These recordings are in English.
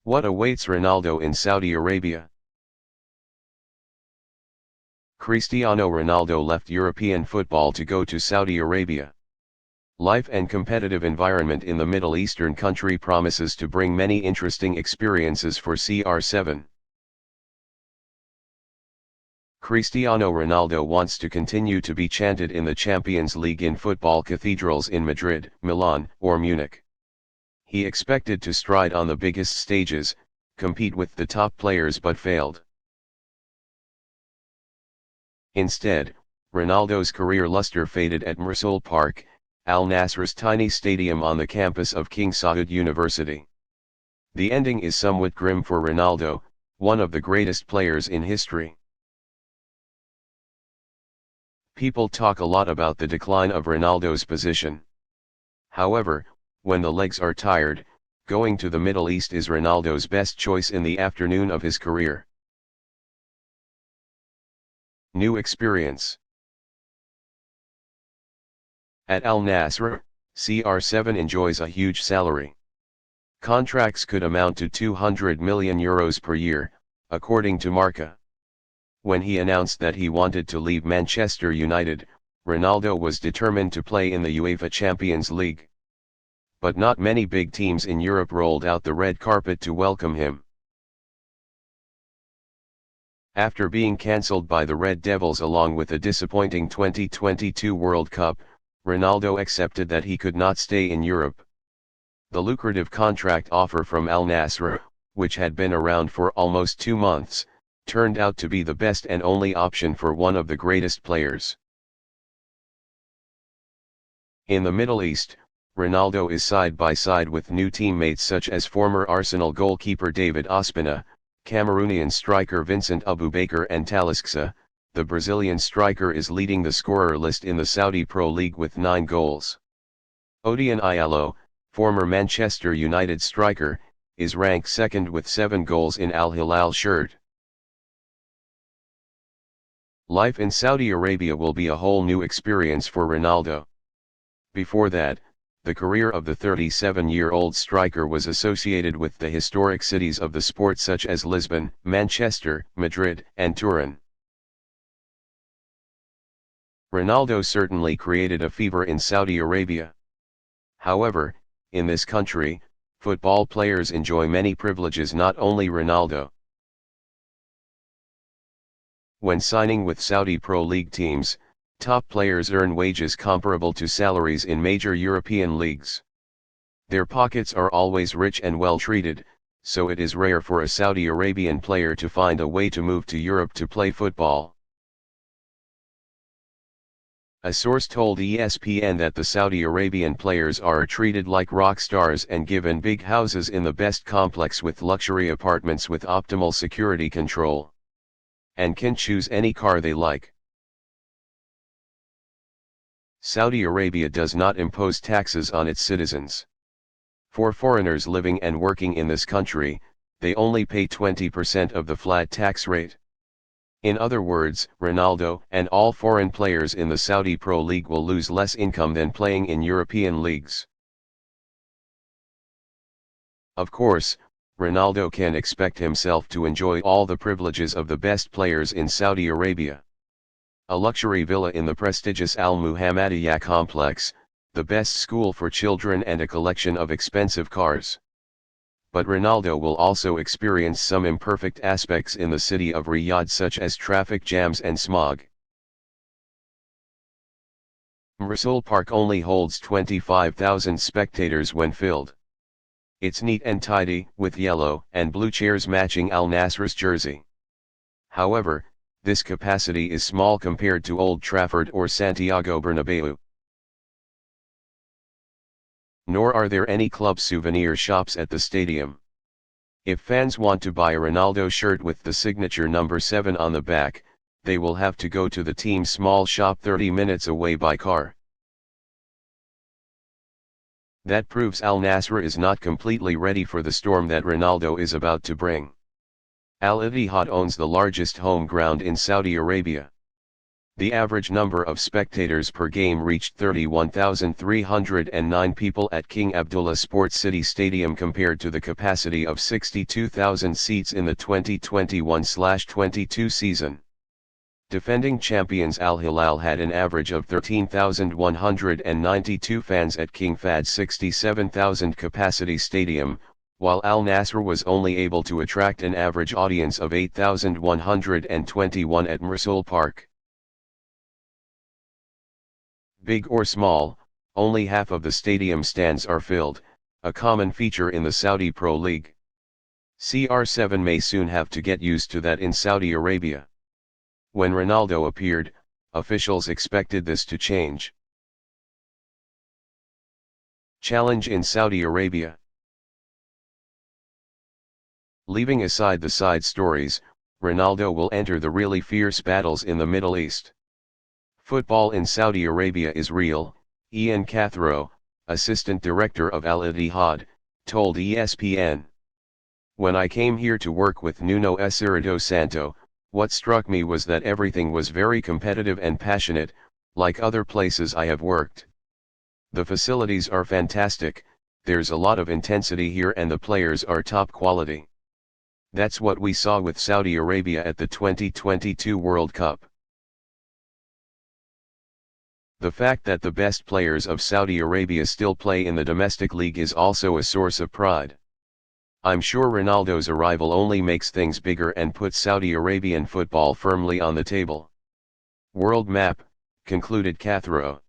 What awaits Ronaldo in Saudi Arabia? Cristiano Ronaldo left European football to go to Saudi Arabia. Life and competitive environment in the Middle Eastern country promises to bring many interesting experiences for CR7. Cristiano Ronaldo wants to continue to be chanted in the Champions League in football cathedrals in Madrid, Milan, or Munich. He expected to stride on the biggest stages, compete with the top players but failed. Instead, Ronaldo's career luster faded at Mursul Park, Al-Nassr's tiny stadium on the campus of King Saud University. The ending is somewhat grim for Ronaldo, one of the greatest players in history. People talk a lot about the decline of Ronaldo's position. However, when the legs are tired, going to the Middle East is Ronaldo's best choice in the afternoon of his career. New experience. At Al-Nassr, CR7 enjoys a huge salary. Contracts could amount to €200 million per year, according to Marca. When he announced that he wanted to leave Manchester United, Ronaldo was determined to play in the UEFA Champions League. But not many big teams in Europe rolled out the red carpet to welcome him. After being cancelled by the Red Devils along with a disappointing 2022 World Cup, Ronaldo accepted that he could not stay in Europe. The lucrative contract offer from Al-Nassr, which had been around for almost 2 months, turned out to be the best and only option for one of the greatest players. In the Middle East, Ronaldo is side by side with new teammates such as former Arsenal goalkeeper David Ospina, Cameroonian striker Vincent Aboubakar and Talisca. The Brazilian striker is leading the scorer list in the Saudi Pro League with 9 goals. Odion Ayalo, former Manchester United striker, is ranked second with 7 goals in Al Hilal shirt. Life in Saudi Arabia will be a whole new experience for Ronaldo. Before that, the career of the 37-year-old striker was associated with the historic cities of the sport such as Lisbon, Manchester, Madrid, and Turin. Ronaldo certainly created a fever in Saudi Arabia. However, in this country, football players enjoy many privileges, not only Ronaldo. When signing with Saudi Pro League teams, top players earn wages comparable to salaries in major European leagues. Their pockets are always rich and well treated, so it is rare for a Saudi Arabian player to find a way to move to Europe to play football. A source told ESPN that the Saudi Arabian players are treated like rock stars and given big houses in the best complex with luxury apartments with optimal security control, and can choose any car they like. Saudi Arabia does not impose taxes on its citizens. For foreigners living and working in this country, they only pay 20% of the flat tax rate. In other words, Ronaldo and all foreign players in the Saudi Pro League will lose less income than playing in European leagues. Of course, Ronaldo can expect himself to enjoy all the privileges of the best players in Saudi Arabia. A luxury villa in the prestigious Al Muhammadiyah complex, the best school for children and a collection of expensive cars. But Ronaldo will also experience some imperfect aspects in the city of Riyadh such as traffic jams and smog. Mursul Park only holds 25,000 spectators when filled. It's neat and tidy, with yellow and blue chairs matching Al-Nassr's jersey. However, this capacity is small compared to Old Trafford or Santiago Bernabeu. Nor are there any club souvenir shops at the stadium. If fans want to buy a Ronaldo shirt with the signature number 7 on the back, they will have to go to the team's small shop 30 minutes away by car. That proves Al-Nassr is not completely ready for the storm that Ronaldo is about to bring. Al-Ittihad owns the largest home ground in Saudi Arabia. The average number of spectators per game reached 31,309 people at King Abdullah Sports City Stadium compared to the capacity of 62,000 seats in the 2021-22 season. Defending champions Al Hilal had an average of 13,192 fans at King Fahd's 67,000 capacity stadium, while Al-Nassr was only able to attract an average audience of 8,121 at Mursul Park. Big or small, only half of the stadium stands are filled, a common feature in the Saudi Pro League. CR7 may soon have to get used to that in Saudi Arabia. When Ronaldo appeared, officials expected this to change. Challenge in Saudi Arabia. Leaving aside the side stories, Ronaldo will enter the really fierce battles in the Middle East. Football in Saudi Arabia is real, Ian Cathro, assistant director of Al-Ittihad, told ESPN. When I came here to work with Nuno Espirito Santo, what struck me was that everything was very competitive and passionate, like other places I have worked. The facilities are fantastic, there's a lot of intensity here and the players are top quality. That's what we saw with Saudi Arabia at the 2022 World Cup. The fact that the best players of Saudi Arabia still play in the domestic league is also a source of pride. I'm sure Ronaldo's arrival only makes things bigger and puts Saudi Arabian football firmly on the table. World map, concluded Cathro.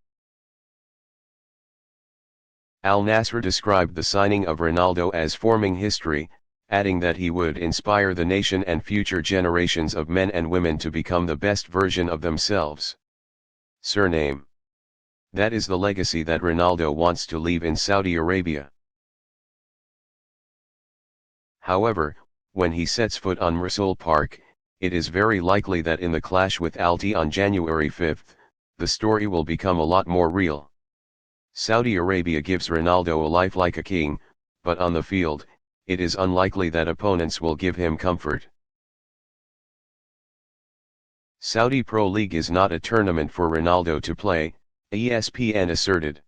Al-Nassr described the signing of Ronaldo as forming history, adding that he would inspire the nation and future generations of men and women to become the best version of themselves. Surname. That is the legacy that Ronaldo wants to leave in Saudi Arabia. However, when he sets foot on Mursul Park, it is very likely that in the clash with Al-T on January 5, the story will become a lot more real. Saudi Arabia gives Ronaldo a life like a king, but on the field, it is unlikely that opponents will give him comfort. Saudi Pro League is not a tournament for Ronaldo to play, ESPN asserted.